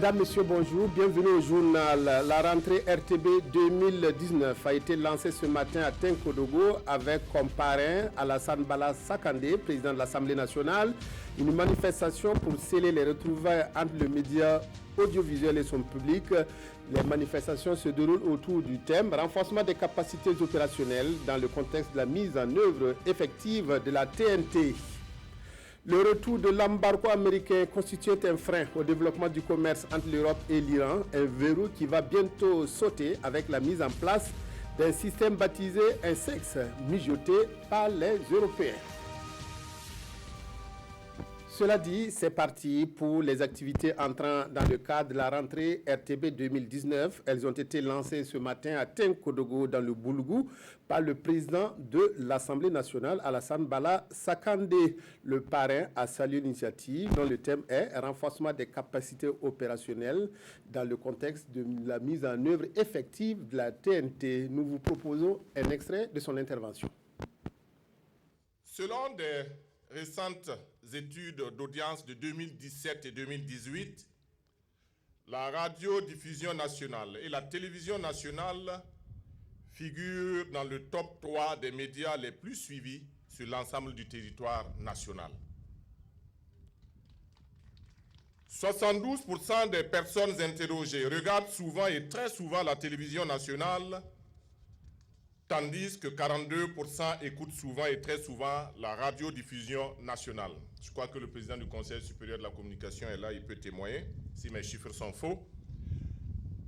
Mesdames, Messieurs, bonjour. Bienvenue au journal. La rentrée RTB 2019 a été lancée ce matin à Tenkodogo avec comme parrain Alassane Bala Sakandé, président de l'Assemblée nationale. Une manifestation pour sceller les retrouvailles entre le média audiovisuel et son public. Les manifestations se déroulent autour du thème renforcement des capacités opérationnelles dans le contexte de la mise en œuvre effective de la TNT. Le retour de l'embargo américain constitue un frein au développement du commerce entre l'Europe et l'Iran, un verrou qui va bientôt sauter avec la mise en place d'un système baptisé un sexe mijoté par les Européens. Cela dit, c'est parti pour les activités entrant dans le cadre de la rentrée RTB 2019. Elles ont été lancées ce matin à Tenkodogo dans le Boulgout par le président de l'Assemblée nationale, Alassane Bala Sakandé. Le parrain a salué l'initiative dont le thème est renforcement des capacités opérationnelles dans le contexte de la mise en œuvre effective de la TNT. Nous vous proposons un extrait de son intervention. Selon des récentes études d'audience de 2017 et 2018, la radiodiffusion nationale et la télévision nationale figurent dans le top 3 des médias les plus suivis sur l'ensemble du territoire national. 72% des personnes interrogées regardent souvent et très souvent la télévision nationale, tandis que 42% écoutent souvent et très souvent la radiodiffusion nationale. Je crois que le président du Conseil supérieur de la communication est là, il peut témoigner si mes chiffres sont faux.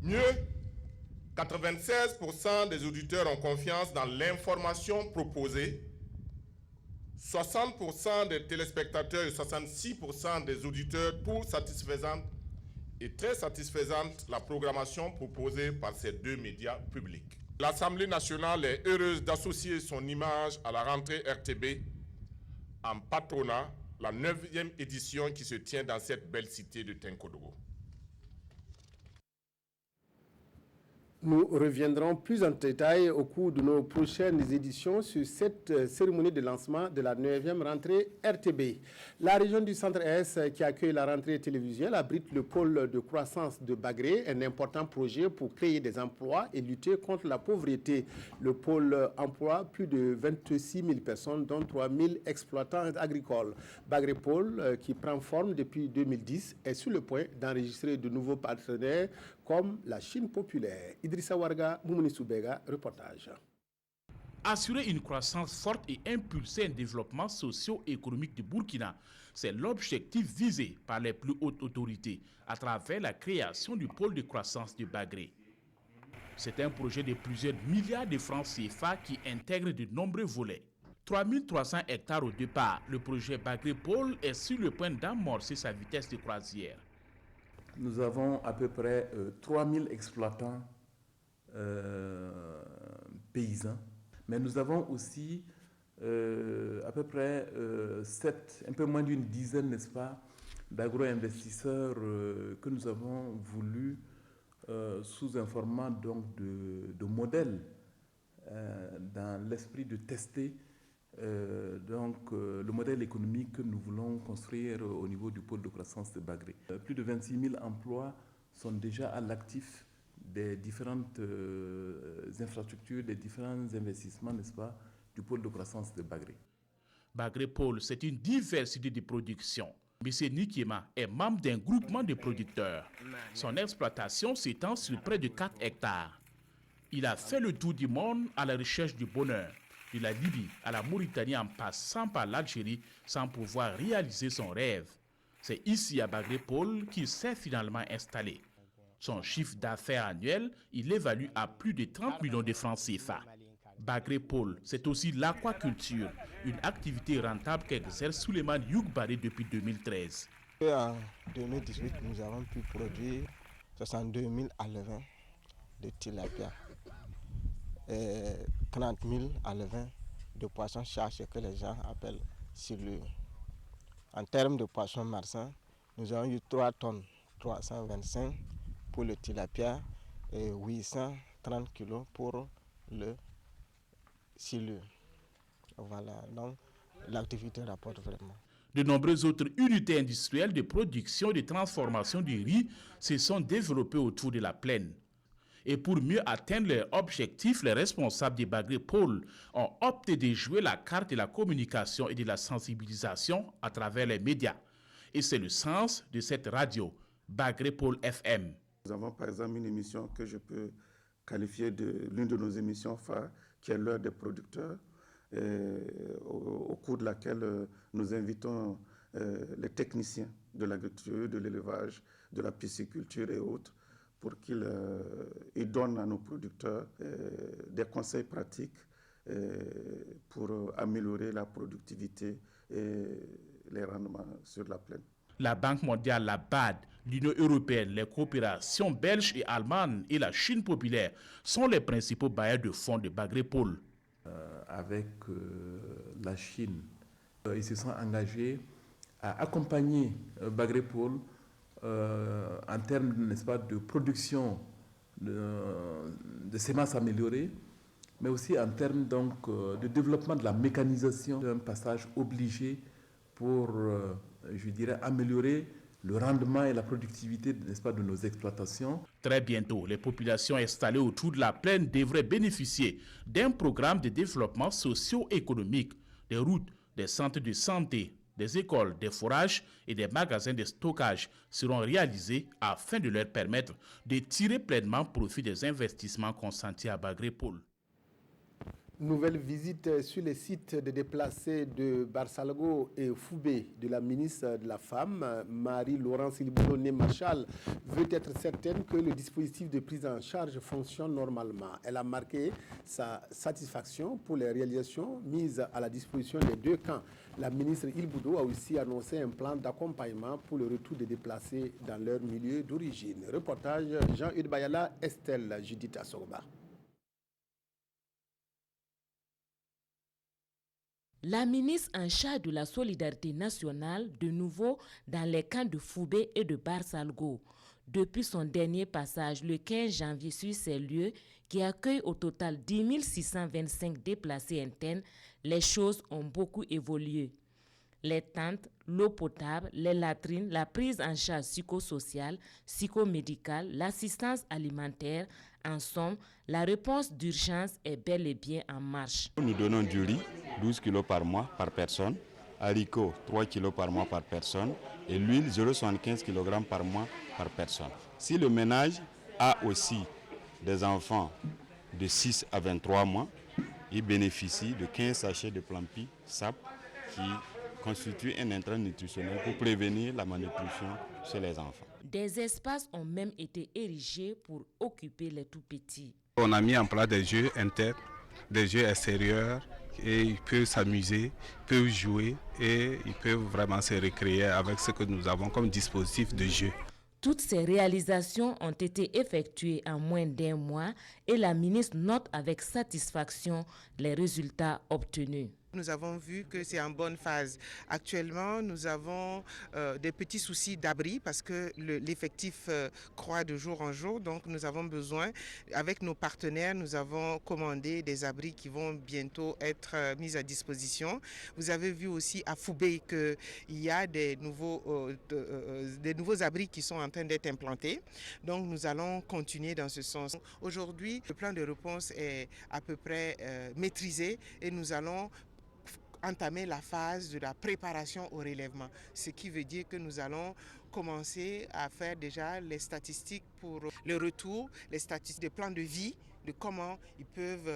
Mieux, 96% des auditeurs ont confiance dans l'information proposée, 60% des téléspectateurs et 66% des auditeurs trouvent satisfaisante et très satisfaisante la programmation proposée par ces deux médias publics. L'Assemblée nationale est heureuse d'associer son image à la rentrée RTB en patronat la 9e édition qui se tient dans cette belle cité de Tenkodogo. Nous reviendrons plus en détail au cours de nos prochaines éditions sur cette cérémonie de lancement de la 9e rentrée RTB. La région du Centre-Est qui accueille la rentrée télévisuelle abrite le pôle de croissance de Bagré, un important projet pour créer des emplois et lutter contre la pauvreté. Le pôle emploie plus de 26 000 personnes, dont 3 000 exploitants agricoles. Bagré Pôle, qui prend forme depuis 2010, est sur le point d'enregistrer de nouveaux partenaires comme la Chine populaire. Idrissa Warga, Moumouni Soubega, reportage. Assurer une croissance forte et impulser un développement socio-économique du Burkina, c'est l'objectif visé par les plus hautes autorités à travers la création du pôle de croissance de Bagré. C'est un projet de plusieurs milliards de francs CFA qui intègre de nombreux volets. 3300 hectares au départ, le projet Bagré Pôle est sur le point d'amorcer sa vitesse de croisière. Nous avons à peu près 3000 exploitants paysans, mais nous avons aussi à peu près un peu moins d'une dizaine, n'est-ce pas, d'agro-investisseurs que nous avons voulu sous un format donc de modèle dans l'esprit de tester le modèle économique que nous voulons construire au niveau du pôle de croissance de Bagré. Plus de 26 000 emplois sont déjà à l'actif des différentes infrastructures, des différents investissements, n'est-ce pas, du pôle de croissance de Bagré. Bagré Pôle, c'est une diversité de production. M. Nikema est membre d'un groupement de producteurs. Son exploitation s'étend sur près de 4 hectares. Il a fait le tour du monde à la recherche du bonheur, de la Libye à la Mauritanie en passant par l'Algérie sans pouvoir réaliser son rêve. C'est ici à Bagré Pôle qu'il s'est finalement installé. Son chiffre d'affaires annuel, il l'évalue à plus de 30 millions de francs CFA. Bagré Pôle, c'est aussi l'aquaculture, une activité rentable qu'exerce Souleymane Youkbaré depuis 2013. En 2018, nous avons pu produire 62 000 alevins de tilapia et 30 000 alevins de poissons chasse que les gens appellent silure. En termes de poissons marsands, nous avons eu 3 tonnes 325 pour le tilapia et 830 kg pour le silure. Voilà, donc l'activité rapporte vraiment. De nombreuses autres unités industrielles de production et de transformation du riz se sont développées autour de la plaine. Et pour mieux atteindre leurs objectifs, les responsables des Bagré Pôle ont opté de jouer la carte de la communication et de la sensibilisation à travers les médias. Et c'est le sens de cette radio, Bagré Pôle FM. Nous avons par exemple une émission que je peux qualifier de l'une de nos émissions phares, qui est l'heure des producteurs, au cours de laquelle nous invitons les techniciens de l'agriculture, de l'élevage, de la pisciculture et autres, pour qu'ils donnent à nos producteurs des conseils pratiques pour améliorer la productivité et les rendements sur la plaine. La Banque mondiale, la BAD, l'Union européenne, les coopérations belges et allemandes et la Chine populaire sont les principaux bailleurs de fonds de Bagré Pôle. Avec la Chine, ils se sont engagés à accompagner Bagré Pôle en termes, n'est-ce pas, de production de semences améliorées, mais aussi en termes donc, de développement de la mécanisation, un passage obligé pour, je dirais, améliorer le rendement et la productivité, n'est-ce pas, de nos exploitations. Très bientôt, les populations installées autour de la plaine devraient bénéficier d'un programme de développement socio-économique, des routes, des centres de santé, des écoles, des forages et des magasins de stockage seront réalisés afin de leur permettre de tirer pleinement profit des investissements consentis à Bagré Pôle. Nouvelle visite sur les sites de déplacés de Barsalgo et Foubé de la ministre de la Femme, Marie-Laurence Ilboulo-Machal, veut être certaine que le dispositif de prise en charge fonctionne normalement. Elle a marqué sa satisfaction pour les réalisations mises à la disposition des deux camps. La ministre Ilboulo a aussi annoncé un plan d'accompagnement pour le retour des déplacés dans leur milieu d'origine. Reportage Jean-Hugues Bayala, Estelle Judith Assorba. La ministre en charge de la solidarité nationale, de nouveau dans les camps de Foubé et de Barsalgo. Depuis son dernier passage le 15 janvier sur ces lieux qui accueillent au total 10 625 déplacés internes, les choses ont beaucoup évolué. Les tentes, l'eau potable, les latrines, la prise en charge psychosociale, psychomédicale, l'assistance alimentaire, en somme, la réponse d'urgence est bel et bien en marche. Nous donnons du riz, 12 kg par mois par personne, haricots, 3 kg par mois par personne et l'huile, 0,75 kg par mois par personne. Si le ménage a aussi des enfants de 6 à 23 mois, il bénéficie de 15 sachets de Plampi SAP qui constitue un intrant nutritionnel pour prévenir la malnutrition chez les enfants. Des espaces ont même été érigés pour occuper les tout-petits. On a mis en place des jeux internes, des jeux extérieurs, et ils peuvent s'amuser, ils peuvent jouer et ils peuvent vraiment se récréer avec ce que nous avons comme dispositif de jeu. Toutes ces réalisations ont été effectuées en moins d'1 mois et la ministre note avec satisfaction les résultats obtenus. Nous avons vu que c'est en bonne phase. Actuellement, nous avons des petits soucis d'abri parce que l'effectif croît de jour en jour. Donc, nous avons besoin, avec nos partenaires, nous avons commandé des abris qui vont bientôt être mis à disposition. Vous avez vu aussi à Foubé qu'il y a des nouveaux abris qui sont en train d'être implantés. Donc, nous allons continuer dans ce sens. Aujourd'hui, le plan de réponse est à peu près maîtrisé et nous allons entamer la phase de la préparation au relèvement, ce qui veut dire que nous allons commencer à faire déjà les statistiques pour le retour, les statistiques des plans de vie, de comment ils peuvent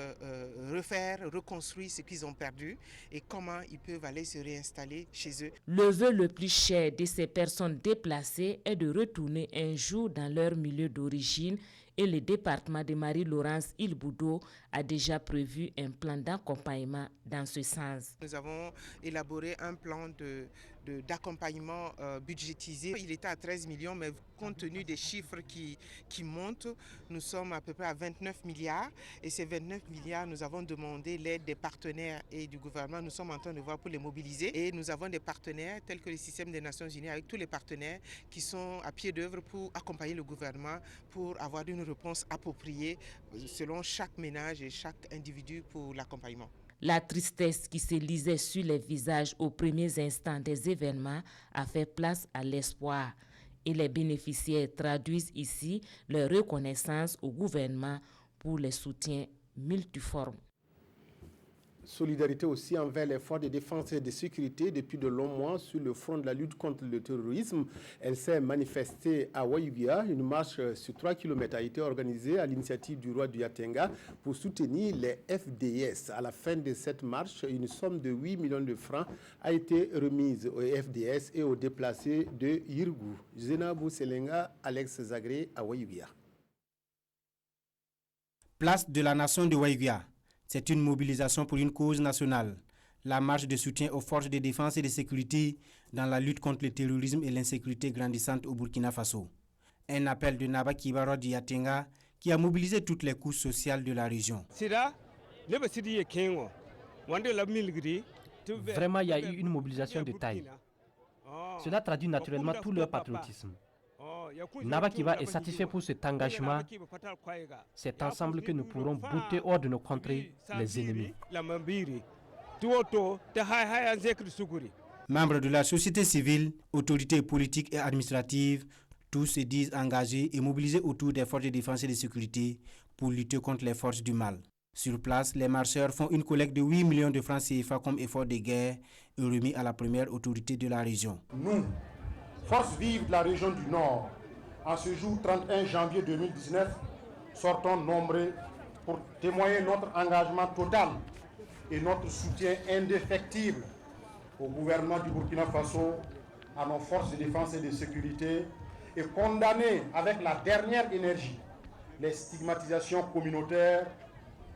reconstruire ce qu'ils ont perdu et comment ils peuvent aller se réinstaller chez eux. Le vœu le plus cher de ces personnes déplacées est de retourner un jour dans leur milieu d'origine et le département de Marie-Laurence Ilboulo a déjà prévu un plan d'accompagnement dans ce sens. Nous avons élaboré un plan d'accompagnement budgétisé. Il était à 13 millions, mais compte tenu des chiffres qui montent, nous sommes à peu près à 29 milliards. Et ces 29 milliards, nous avons demandé l'aide des partenaires et du gouvernement. Nous sommes en train de voir pour les mobiliser. Et nous avons des partenaires tels que le système des Nations Unies, avec tous les partenaires qui sont à pied d'œuvre pour accompagner le gouvernement, pour avoir une réponse appropriée selon chaque ménage et chaque individu pour l'accompagnement. La tristesse qui se lisait sur les visages aux premiers instants des événements a fait place à l'espoir. Et les bénéficiaires traduisent ici leur reconnaissance au gouvernement pour les soutiens multiformes. Solidarité aussi envers les forces de défense et de sécurité depuis de longs mois sur le front de la lutte contre le terrorisme. Elle s'est manifestée à Wayugia. Une marche sur 3 km a été organisée à l'initiative du roi du Yatenga pour soutenir les FDS. À la fin de cette marche, une somme de 8 millions de francs a été remise aux FDS et aux déplacés de Yirgou. Zenabou Selenga, Alex Zagré à Wayugia. Place de la nation de Wayugia. C'est une mobilisation pour une cause nationale. La marche de soutien aux forces de défense et de sécurité dans la lutte contre le terrorisme et l'insécurité grandissante au Burkina Faso. Un appel de Naba Kibaro du Yatenga qui a mobilisé toutes les couches sociales de la région. Vraiment, il y a eu une mobilisation de taille. Cela traduit naturellement tout leur patriotisme. Naba Kiba est satisfait pour cet engagement. C'est ensemble que nous pourrons bouter hors de nos contrées les ennemis. Membres de la société civile, autorités politiques et administratives, tous se disent engagés et mobilisés autour des forces de défense et de sécurité pour lutter contre les forces du mal. Sur place, les marcheurs font une collecte de 8 millions de francs CFA comme effort de guerre et remis à la première autorité de la région. Nous, forces vives de la région du Nord, en ce jour 31 janvier 2019, sortons nombreux pour témoigner notre engagement total et notre soutien indéfectible au gouvernement du Burkina Faso, à nos forces de défense et de sécurité, et condamner avec la dernière énergie les stigmatisations communautaires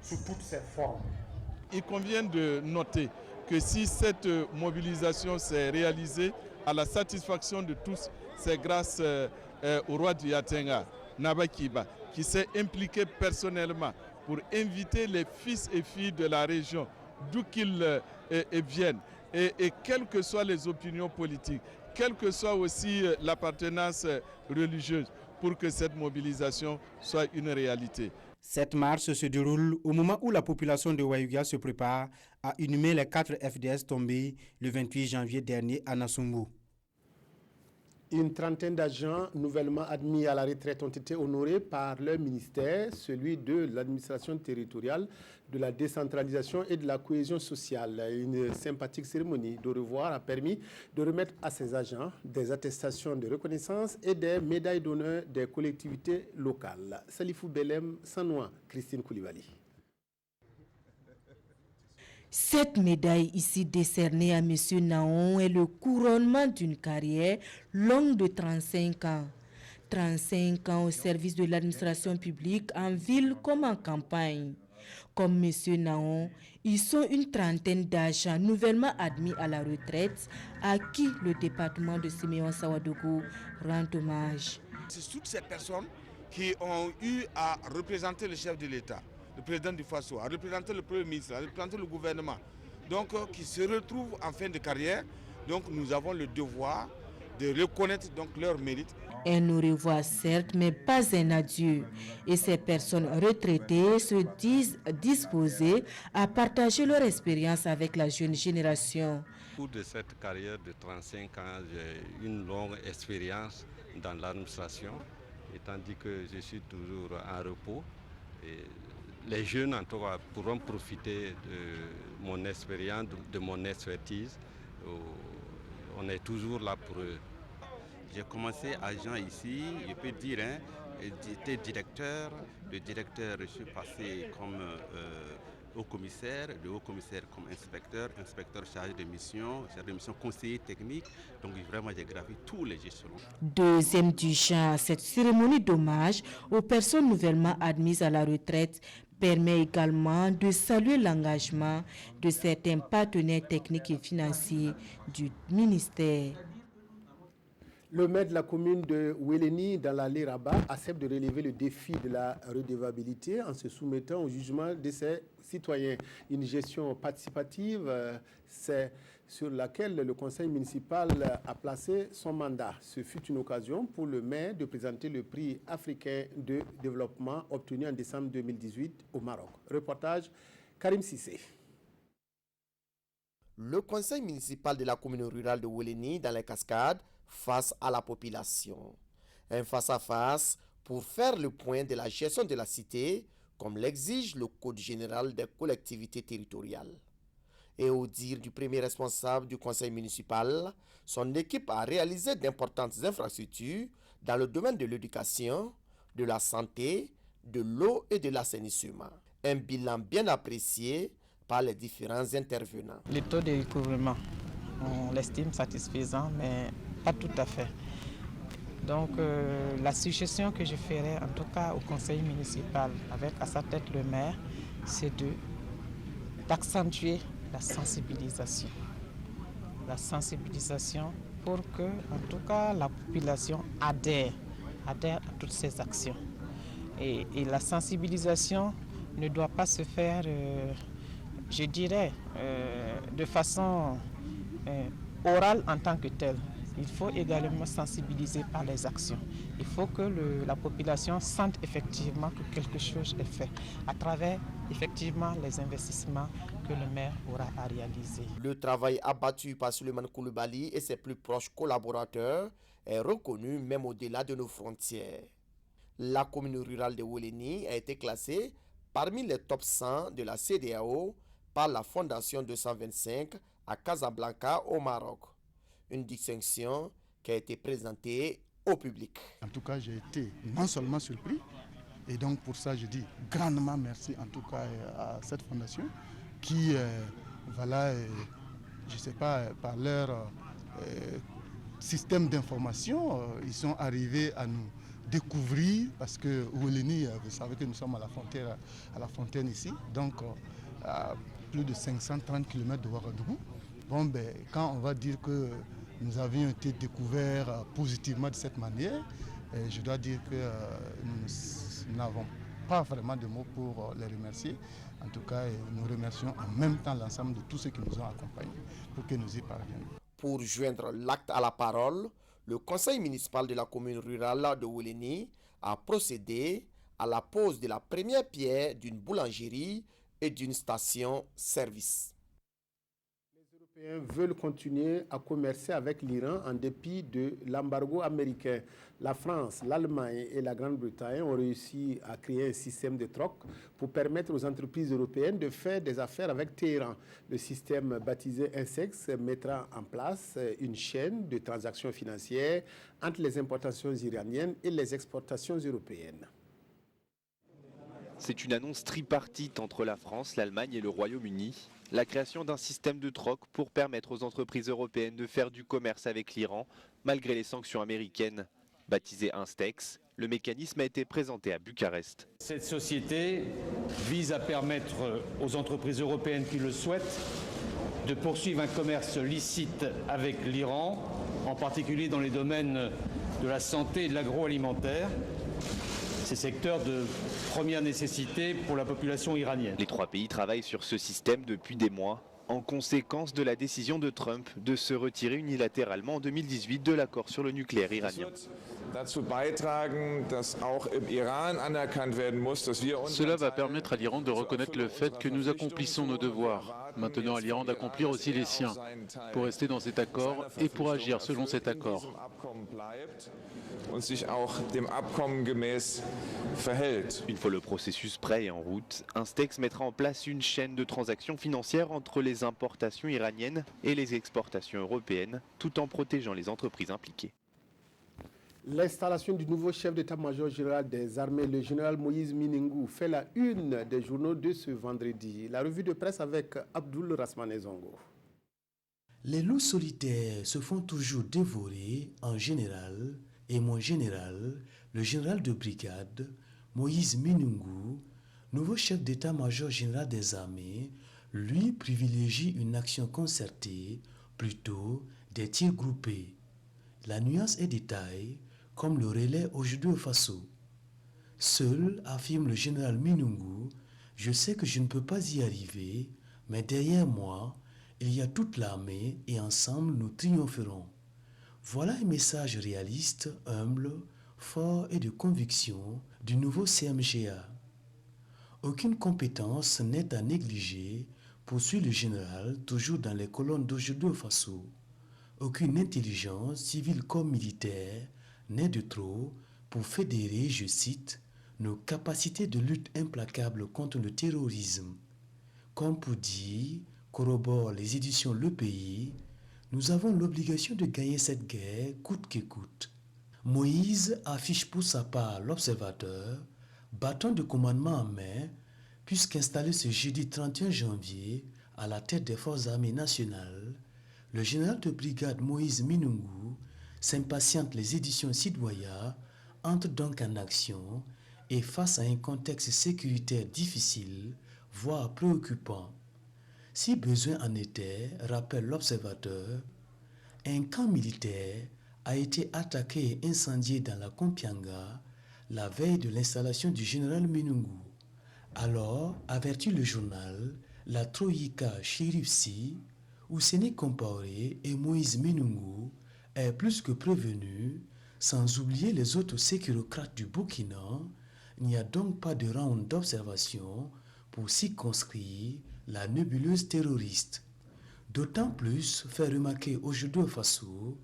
sous toutes ses formes. Il convient de noter que si cette mobilisation s'est réalisée à la satisfaction de tous, c'est grâce au roi du Yatenga, Naba Kiba, qui s'est impliqué personnellement pour inviter les fils et filles de la région, d'où qu'ils viennent, et quelles que soient les opinions politiques, quelle que soit aussi l'appartenance religieuse, pour que cette mobilisation soit une réalité. Cette marche se déroule au moment où la population de Wayugia se prépare à inhumer les 4 FDS tombés le 28 janvier dernier à Nassumbu. Une trentaine d'agents nouvellement admis à la retraite ont été honorés par leur ministère, celui de l'administration territoriale, de la décentralisation et de la cohésion sociale. Une sympathique cérémonie de revoir a permis de remettre à ces agents des attestations de reconnaissance et des médailles d'honneur des collectivités locales. Salifou Belem, Sanoa, Christine Koulibaly. Cette médaille ici décernée à M. Naon est le couronnement d'une carrière longue de 35 ans. 35 ans au service de l'administration publique en ville comme en campagne. Comme M. Naon, ils sont une trentaine d'agents nouvellement admis à la retraite à qui le département de Siméon Sawadogo rend hommage. C'est toutes ces personnes qui ont eu à représenter le chef de l'État, le président du Faso, à représenter le Premier ministre, à représenter le gouvernement, donc qui se retrouvent en fin de carrière. Donc nous avons le devoir de reconnaître donc leur mérite. Un au revoir certes, mais pas un adieu. Et ces personnes retraitées se disent disposées à partager leur expérience avec la jeune génération. Au cours de cette carrière de 35 ans, j'ai une longue expérience dans l'administration, étant dit que je suis toujours en repos. Et les jeunes, en tout cas, pourront profiter de mon expérience, de mon expertise. On est toujours là pour eux. J'ai commencé agent ici, je peux dire, j'étais directeur. De directeur, je suis passé comme haut-commissaire, de haut-commissaire comme inspecteur, inspecteur chargé de mission conseiller technique. Donc vraiment, j'ai gravi tous les échelons. Deuxième du genre, cette cérémonie d'hommage aux personnes nouvellement admises à la retraite permet également de saluer l'engagement de certains partenaires techniques et financiers du ministère. Le maire de la commune de Wéléni, dans la Léraba, accepte de relever le défi de la redevabilité en se soumettant au jugement de ses citoyens. Une gestion participative, c'est sur laquelle le conseil municipal a placé son mandat. Ce fut une occasion pour le maire de présenter le prix africain de développement obtenu en décembre 2018 au Maroc. Reportage Karim Sissé. le conseil municipal de la commune rurale de Wéléni dans les Cascades face à la population. Un face-à-face pour faire le point de la gestion de la cité, comme l'exige le Code général des collectivités territoriales. Et au dire du premier responsable du conseil municipal, son équipe a réalisé d'importantes infrastructures dans le domaine de l'éducation, de la santé, de l'eau et de l'assainissement. Un bilan bien apprécié par les différents intervenants. Le taux de recouvrement, on l'estime satisfaisant, mais pas tout à fait. Donc la suggestion que je ferai en tout cas au conseil municipal, avec à sa tête le maire, c'est d'accentuer la sensibilisation. La sensibilisation pour que, en tout cas, la population adhère à toutes ces actions. Et la sensibilisation ne doit pas se faire, je dirais, de façon orale en tant que telle. Il faut également sensibiliser par les actions. Il faut que la population sente effectivement que quelque chose est fait à travers effectivement les investissements que le maire aura à réaliser. Le travail abattu par Souleymane Coulibaly et ses plus proches collaborateurs est reconnu même au-delà de nos frontières. La commune rurale de Wéléni a été classée parmi les top 100 de la CEDEAO par la Fondation 225 à Casablanca au Maroc. Une distinction qui a été présentée au public. En tout cas, j'ai été non seulement surpris, et donc pour ça je dis grandement merci en tout cas à cette fondation qui, je ne sais pas, par leur système d'information, ils sont arrivés à nous découvrir, parce que Wéléni, vous savez que nous sommes à la frontière ici, donc à plus de 530 km de Ouagadougou. Bon, quand on va dire que nous avions été découverts positivement de cette manière, je dois dire que nous n'avons pas vraiment de mots pour les remercier. En tout cas, nous remercions en même temps l'ensemble de tous ceux qui nous ont accompagnés pour que nous y parvions. Pour joindre l'acte à la parole, le conseil municipal de la commune rurale de Wéléni a procédé à la pose de la première pierre d'une boulangerie et d'une station-service. Les Européens veulent continuer à commercer avec l'Iran en dépit de l'embargo américain. La France, l'Allemagne et la Grande-Bretagne ont réussi à créer un système de troc pour permettre aux entreprises européennes de faire des affaires avec Téhéran. Le système baptisé INSEX mettra en place une chaîne de transactions financières entre les importations iraniennes et les exportations européennes. C'est une annonce tripartite entre la France, l'Allemagne et le Royaume-Uni. La création d'un système de troc pour permettre aux entreprises européennes de faire du commerce avec l'Iran, malgré les sanctions américaines. Baptisé Instex, le mécanisme a été présenté à Bucarest. Cette société vise à permettre aux entreprises européennes qui le souhaitent de poursuivre un commerce licite avec l'Iran, en particulier dans les domaines de la santé et de l'agroalimentaire. Ces secteurs de première nécessité pour la population iranienne. Les trois pays travaillent sur ce système depuis des mois, en conséquence de la décision de Trump de se retirer unilatéralement en 2018 de l'accord sur le nucléaire iranien. Cela va permettre à l'Iran de reconnaître le fait que nous accomplissons nos devoirs. Maintenant à l'Iran d'accomplir aussi les siens, pour rester dans cet accord et pour agir selon cet accord. Une fois le processus prêt et en route, Instex mettra en place une chaîne de transactions financières entre les importations iraniennes et les exportations européennes, tout en protégeant les entreprises impliquées. L'installation du nouveau chef d'état-major général des armées, le général Moïse Miningou, fait la une des journaux de ce vendredi. La revue de presse avec Abdoul Rasmane Zongo. Les loups solitaires se font toujours dévorer en général et mon général, le général de brigade, Moïse Miningou, nouveau chef d'état-major général des armées, lui privilégie une action concertée, plutôt des tirs groupés. La nuance est détail, comme le relais aujourd'hui au Faso. Seul, affirme le général Minungou, je sais que je ne peux pas y arriver, mais derrière moi, il y a toute l'armée et ensemble nous triompherons. Voilà un message réaliste, humble, fort et de conviction du nouveau CMGA. Aucune compétence n'est à négliger Poursuit le général, toujours dans les colonnes d'Aujourd'hui Faso. Aucune intelligence, civile comme militaire, n'est de trop pour fédérer, je cite, nos capacités de lutte implacable contre le terrorisme. Comme pour dire, corrobore les éditions Le Pays, nous avons l'obligation de gagner cette guerre coûte que coûte. Moïse affiche pour sa part l'observateur, bâton de commandement en main, puisqu'installé ce jeudi 31 janvier à la tête des forces armées nationales, le général de brigade Moïse Minungu s'impatiente les éditions Sidwaya, entre donc en action et face à un contexte sécuritaire difficile, voire préoccupant. Si besoin en était, rappelle l'observateur, un camp militaire a été attaqué et incendié dans la Kompianga la veille de l'installation du général Minungu. Alors, avertit le journal, la Troïka Chérifsi, Ousseini Compaoré et Moïse Minungu est plus que prévenu, sans oublier les autres sécurocrates du Burkina. Il n'y a donc pas de round d'observation pour circonscrire la nébuleuse terroriste. D'autant plus, fait remarquer aujourd'hui au Faso,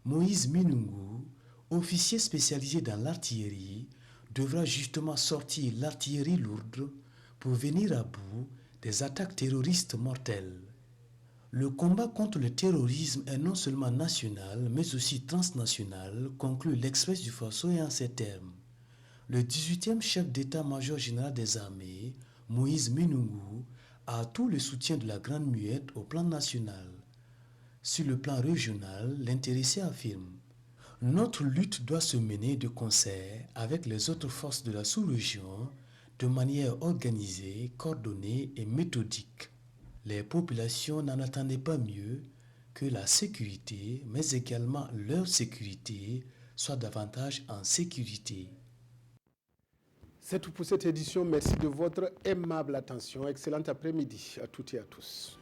Moïse Minungu, officier spécialisé dans l'artillerie, devra justement sortir l'artillerie lourde pour venir à bout des attaques terroristes mortelles. Le combat contre le terrorisme est non seulement national, mais aussi transnational, conclut l'Express du Faso et en ces termes. Le 18e chef d'état-major général des armées, Moïse Minungu, a tout le soutien de la Grande Muette au plan national. Sur le plan régional, l'intéressé affirme « Notre lutte doit se mener de concert avec les autres forces de la sous-région de manière organisée, coordonnée et méthodique. Les populations n'en attendaient pas mieux que la sécurité, mais également leur sécurité, soit davantage en sécurité. » C'est tout pour cette édition. Merci de votre aimable attention. Excellent après-midi à toutes et à tous.